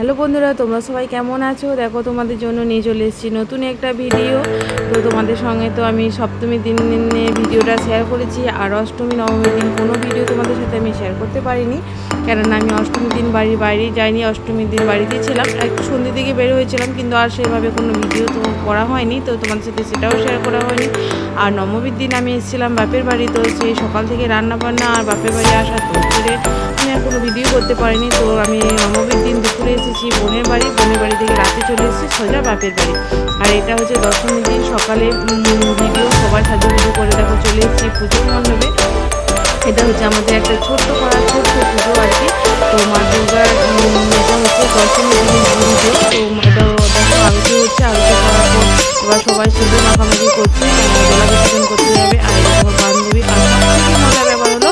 Hello বন্ধুরা, তোমরা সবাই কেমন আছো? দেখো তোমাদের জন্য নিয়ে চলে এসেছি নতুন একটা ভিডিও। তো তোমাদের সঙ্গে তো আমি সপ্তমীর দিনে ভিডিওটা শেয়ার করেছি, আর অষ্টমী নবমীর দিন কোনো ভিডিও তোমাদের সাথে আমি শেয়ার করতে পারিনি, কেননা আমি অষ্টমীর দিন বাইরে যাইনি। অষ্টমীর দিন বাড়িতেই ছিলাম, একটু সন্ধ্যের দিকে বের হয়েছিলাম, কিন্তু আর সেভাবে কোনো ভিডিও তো করা হয়নি, তো তোমাদের সাথে সেটাও শেয়ার করা হয়নি। আর নবমীর দিন আমি এসেছিলাম বাপের বাড়ি, তো সেই সকাল থেকে রান্নাবান্না আর বাপের বাড়ি আসা তো ঘুরে আমি আর কোনো ভিডিও করতে পারিনি। তো আমি নবমীর দিন দুপুরে এসেছি বোনের বাড়ি থেকে রাতে চলে এসেছি সোজা বাপের বাড়ি। আর এটা হচ্ছে দশমীর দিন সকালে ভিডিও, সবাই সাজুগুজু করে দেখো চলে এসেছি পুজো মণ্ডপে। এটা হচ্ছে আমাদের একটা ছোট্ট পুজো আর কি। তো মা দুর্গার এটা হচ্ছে দশমীর দিন ভিডিও। তো এটা দেখো আরতি হচ্ছে, আরতি করার পর এবার সবাই সিঁদুর মাখামাখি করছে, গোলা বিসর্জন করতে যাবে। আর এটা আমার বান্ধবী, আর সবথেকে মজার ব্যাপার হলো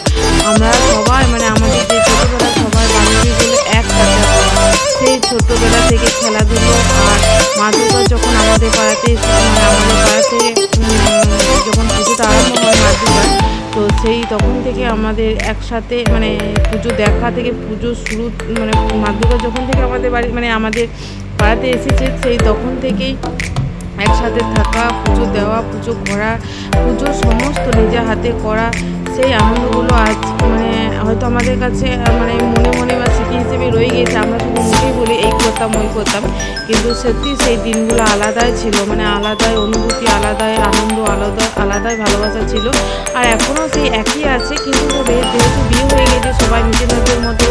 আমরা সবাই মানে আমাদের যে ছোটোবেলা সবাই বান্ধবীগুলো একসাথে সেই ছোটোবেলা থেকে খেলাধুলো। আর মা দুর্গা যখন আমাদের পাড়াতে মানে আমাদের পাড়া থেকে যখন পুজোটা আরম্ভ হয় মা দুর্গার, তো সেই তখন থেকে আমাদের একসাথে মানে পুজো দেখা থেকে পুজো শুরু, মানে মা দুর্গা যখন থেকে আমাদের বাড়ি মানে আমাদের পাড়াতে এসেছে সেই তখন থেকেই একসাথে থাকা, পুজো দেওয়া, পুজো করা, পুজো সমস্ত নিজের হাতে করা, সেই আনন্দগুলো আজ মানে হয়তো আমাদের কাছে মানে মনে মনে বা স্মৃতি হিসেবে রয়ে গিয়েছে। আমরা শুধু মুখেই বলি এই করতাম ওই করতাম, কিন্তু সত্যি সেই দিনগুলো আলাদাই ছিল, মানে আলাদাই অনুভূতি, আলাদাই আনন্দ, আলাদাই ভালোবাসা ছিল। আর এখনও সেই একই আছে, কিন্তু যেহেতু বিয়ে হয়ে গেছে সবাই নিজের মতো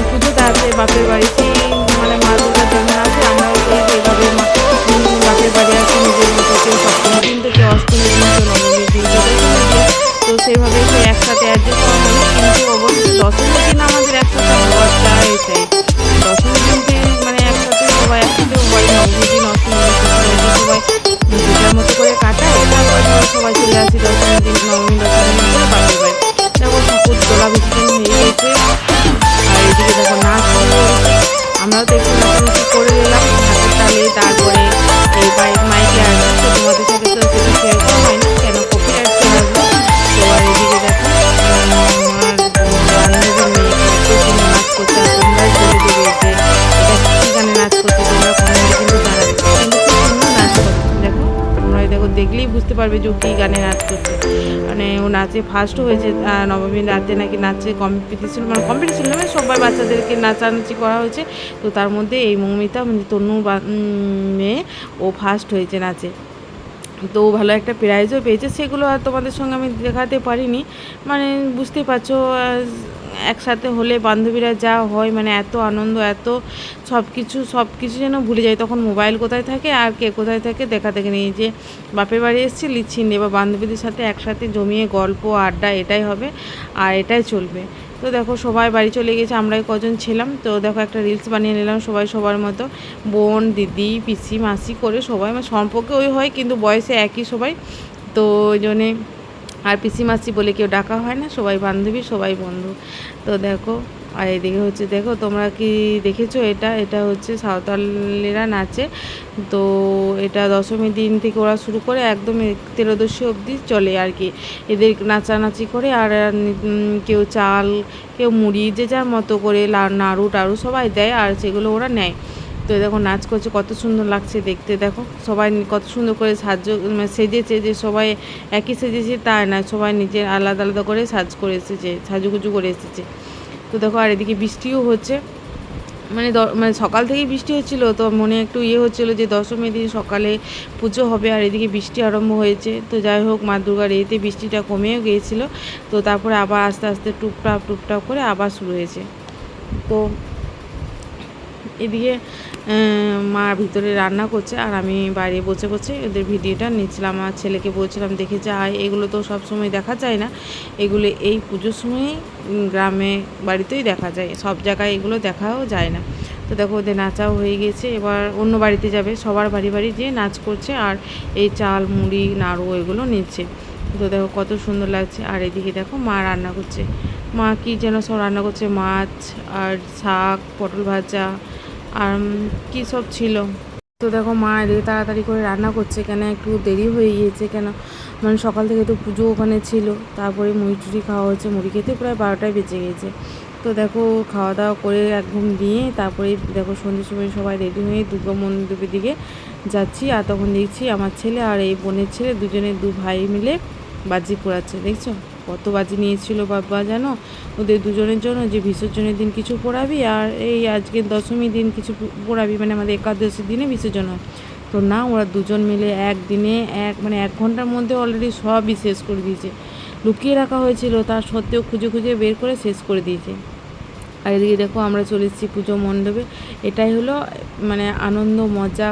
পুজোতে আছে বাপের বাড়ি, সেই মানে মা দুর্গা যেমন আছে আমরাও সেইভাবে বাপের বাড়ি আছে নিজের মতো, কেউ সপ্তমী দিন থেকে অষ্টমী দিন তো নবমীর দিন তো সেইভাবে সেই একসাথে অ্যাডজাস্ট করা হলো। কিন্তু অবশ্যই দশমীর দিন আমাদের একসাথে হওয়ার চাই। দশমীর দিনকে মানে একসাথে সবাই একসাথে হয়, নবমীর দিন অষ্টমী সবাই দুটার মতো করে কাটায়, তারপরে সবাই চলে আসি দশমীর দিন, নবমী দশমীর দিন করে বাপের বাড়ি। দেখো ঠাকুর তোলা বিসর্জন হয়ে গেছে, আর এদিকে দেখো নাচ শুরু হয়েছে। আমরাও তো একটু নাচানাচি করে দিলাম হাতের তালে, তারপরে এই মাইকে আসবে। তো তোমাদের সাথে তো সেটা শেয়ার করা হয় না, কেন কপিরাইট চলে আসবে। তো আর এদিকে দেখো আমার বান্ধবীর মেয়ে কত সুন্দর নাচ করছে, আর তোমরাই বলে দেবে যে এটা কী গানে নাচ করছে, তোমরা কমেন্টে কিন্তু জানাবে, কিন্তু খুব সুন্দর নাচ করছে। দেখো তোমরা দেখো দেখলেই বুঝতে পারবে যে কী গানে নাচ করছে। মানে ও নাচে ফার্স্টও হয়েছে, নবমীর রাতে নাকি নাচে কম্পিটিশন, মানে কম্পিটিশন নয় সবাই বাচ্চাদেরকে নাচানাচি করা হয়েছে। তো তার মধ্যে এই মৌমিতা মানে তনু মেয়ে ও ফার্স্ট হয়েছে নাচে, তো ভালো একটা প্রাইজও পেয়েছে। সেগুলো আর তোমাদের সঙ্গে আমি দেখাতে পারিনি, মানে বুঝতেই পারছো একসাথে হলে বান্ধবীরা যা হয়, মানে এত আনন্দ, এত সব কিছু যেন ভুলে যায়। তখন মোবাইল কোথায় থাকে আর কে কোথায় থাকে দেখা দেখে নিই, যে বাপের বাড়ি এসেছি লিচ্ছি নিয়ে বা বান্ধবীদের সাথে একসাথে জমিয়ে গল্প আড্ডা এটাই হবে আর এটাই চলবে। তো দেখো সবাই বাড়ি চলে গেছে, আমরাই কজন ছিলাম। তো দেখো একটা রিলস বানিয়ে নিলাম সবাই সবার মতো, বোন দিদি পিসি মাসি করে সবাই, মানে সম্পর্কে ওই হয় কিন্তু বয়সে একই সবাই, তো ওই জন্যে আর পিসি মাসি বলে কেউ ডাকা হয় না, সবাই বান্ধবী সবাই বন্ধু। তো দেখো আর এদিকে হচ্ছে দেখো তোমরা কি দেখেছো, এটা হচ্ছে সাঁওতালেরা নাচে। তো এটা দশমীর দিন থেকে ওরা শুরু করে একদম ত্রয়োদশী অবধি চলে আর কি, এদের নাচানাচি করে। আর কেউ চাল কেউ মুড়ি যে যার মতো করে নাড়ু টাড়ু সবাই দেয়, আর সেগুলো ওরা নেয়। তো দেখো নাচ করছে, কত সুন্দর লাগছে দেখতে। দেখো সবাই কত সুন্দর করে সেজেছে, যে সবাই একই সেজেছে তা না, সবাই নিজের আলাদা আলাদা করে সাজুগুজু করে এসেছে। তো দেখো আর এদিকে বৃষ্টিও হচ্ছে, মানে সকাল থেকেই বৃষ্টি হচ্ছিলো, তো মনে একটু হচ্ছিলো যে দশমীর দিন সকালে পুজো হবে, আর এদিকে বৃষ্টি আরম্ভ হয়েছে। তো যাই হোক মা দুর্গার এতে বৃষ্টিটা কমেও গিয়েছিলো, তো তারপরে আবার আস্তে আস্তে টুপটাপ করে আবার শুরু হয়েছে। তো এদিকে মা ভিতরে রান্না করছে, আর আমি বাইরে বসে ওদের ভিডিওটা নিচ্ছিলাম। আমার ছেলেকে বলছিলাম দেখে যায়, এগুলো তো সব সময় দেখা যায় না, এগুলো এই পুজোর সময়ই গ্রামে বাড়িতেই দেখা যায়, সব জায়গায় এগুলো দেখাও যায় না। তো দেখো ওদের নাচাও হয়ে গেছে, এবার অন্য বাড়িতে যাবে, সবার বাড়ি যেয়ে নাচ করছে, আর এই চাল মুড়ি নাড়ু এগুলো নিচ্ছে। তো দেখো কত সুন্দর লাগছে। আর এদিকে দেখো মা রান্না করছে, মা কী যেন সব রান্না করছে, মাছ আর শাক পটল ভাজা আর কী সব ছিল। তো দেখো মা এদিকে তাড়াতাড়ি করে রান্না করছে, কেন একটু দেরি হয়ে গিয়েছে, কেন মানে সকাল থেকে তো পুজো ওখানে ছিল, তারপরে মুড়ি টুড়ি খাওয়া হচ্ছে, মুড়ি খেতে প্রায় 12টায় বেজে গেছে। তো দেখো খাওয়া দাওয়া করে একদম দিয়ে তারপরে দেখো সন্ধ্যের সময় সবাই রেডি হয়ে দুর্গা মণ্ডপের দিকে যাচ্ছি। আর তখন দেখছি আমার ছেলে আর এই বোনের ছেলে দুজনে দু ভাই মিলে বাজি পোড়াচ্ছে। দেখছো কত বাজি নিয়েছিল বাবা জানো ওদের দুজনের জন্য, যে বিসর্জনের দিন কিছু পোড়াবি আর এই আজকের দশমী দিন কিছু পোড়াবি, মানে আমাদের একাদশীর দিনে বিসর্জন হয়। তো না, ওরা দুজন মিলে একদিনে মানে 1 ঘন্টার মধ্যে অলরেডি সবই শেষ করে দিয়েছে। লুকিয়ে রাখা হয়েছিল তার সত্ত্বেও খুঁজে খুঁজে বের করে শেষ করে দিয়েছে। আর এদিকে দেখো আমরা চলে এসেছি পুজো মণ্ডপে। এটাই হলো মানে আনন্দ মজা,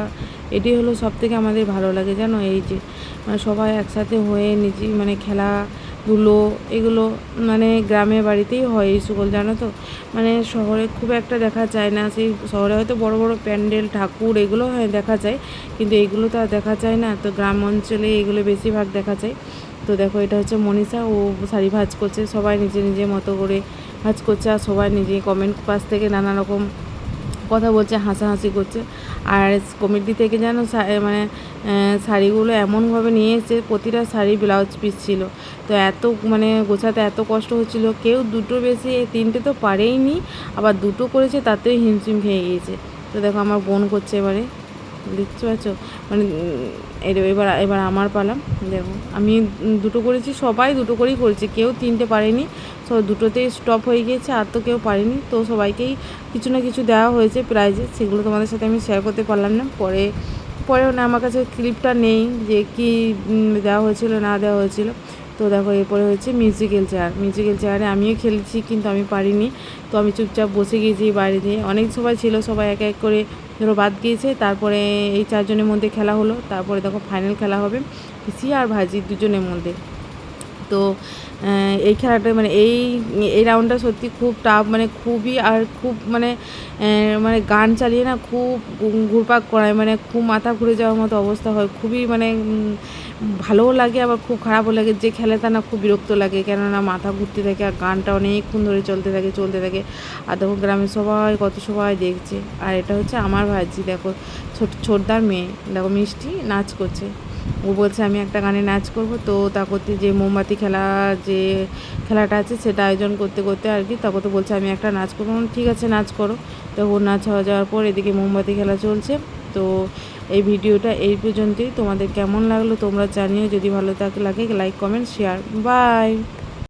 এটাই হলো সবথেকে আমাদের ভালো লাগে জানো, এই যে মানে সবাই একসাথে হয়ে নিজে মানে খেলাধুলো এগুলো মানে গ্রামের বাড়িতেই হয় এই সকল জানো তো, মানে শহরে খুব একটা দেখা যায় না। সেই শহরে হয়তো বড় বড় প্যান্ডেল ঠাকুর এগুলো হয় দেখা যায়, কিন্তু এগুলো তো আর দেখা যায় না। তো গ্রাম অঞ্চলে এগুলো বেশিরভাগ দেখা যায়। তো দেখো এটা হচ্ছে মনীষা, ও শাড়ি ভাঁজ করছে, সবাই নিজে নিজের মতো করে ভাঁজ করছে আর সবাই নিজে কমেন্ট পাশ থেকে নানা রকম কথা বলছে, হাসাহাসি করছে। আর কমিটি থেকে যেন মানে শাড়িগুলো এমনভাবে নিয়ে এসেছে, প্রতিটা শাড়ি ব্লাউজ পিস ছিল। তো এত মানে গোছাতে এত কষ্ট হচ্ছিল, কেউ দুটো বেশি 3টে তো পারেই নি, আবার 2টো করেছে তাতেই হিমশিম খেয়ে গিয়েছে। তো দেখো আমার বোন করছে এবারে, দেখতে পাচ্ছ মানে এবার এবার আমার পালাম। দেখো আমি 2টো করেছি, সবাই 2টো করেই করেছি, কেউ 3টে পারেনি, সব 2টোতেই স্টপ হয়ে গিয়েছে, আর তো কেউ পারেনি। তো সবাইকেই কিছু না কিছু দেওয়া হয়েছে প্রাইজে, সেগুলো তোমাদের সাথে আমি শেয়ার করতে পারলাম না। পরেও না আমার কাছে ক্লিপটা নেই যে কি দেওয়া হয়েছিল না দেওয়া হয়েছিল। তো দেখো এরপরে হচ্ছে মিউজিক্যাল চেয়ারে আমিও খেলেছি কিন্তু আমি পারিনি। তো আমি চুপচাপ বসে গিয়েছি বাইরে দিয়ে, অনেক সবাই ছিল, সবাই এক এক করে ধরো বাদ গিয়েছে। তারপরে এই 4 জনের মধ্যে খেলা হলো, তারপরে দেখো ফাইনাল খেলা হবে পিসি আর ভাজি দুজনের মধ্যে। তো এই খেলাটা মানে এই রাউন্ডটা সত্যি খুব টাফ, মানে খুবই আর খুব মানে মানে গান চালিয়ে না খুব ঘুরপাক করায়, মানে খুব মাথা ঘুরে যাওয়ার মতো অবস্থা হয়, খুবই মানে ভালোও লাগে আবার খুব খারাপও লাগে। যে খেলে তা না খুব বিরক্ত লাগে, কেননা মাথা ঘুরতে থাকে আর গানটা অনেকক্ষণ ধরে চলতে থাকে। আর দেখো গ্রামের সবাই দেখছে। আর এটা হচ্ছে আমার ভাজি, দেখো ছোটদার মেয়ে, দেখো মিষ্টি নাচ করছে। ও বলছে আমি একটা গানে নাচ করব। তো তা করতে যে মোমবাতি যে খেলাটা আছে সেটা আয়োজন করতে করতে আর কি, তারপর তো বলছে আমি একটা নাচ করবো। ঠিক আছে নাচ করো। তো ওর নাচ হয়ে যাওয়ার পর এদিকে মোমবাতি খেলা চলছে। তো এই ভিডিওটা এই পর্যন্তই, তোমাদের কেমন লাগলো তোমরা জানিও, যদি ভালো লাগে লাইক কমেন্ট শেয়ার। বাই।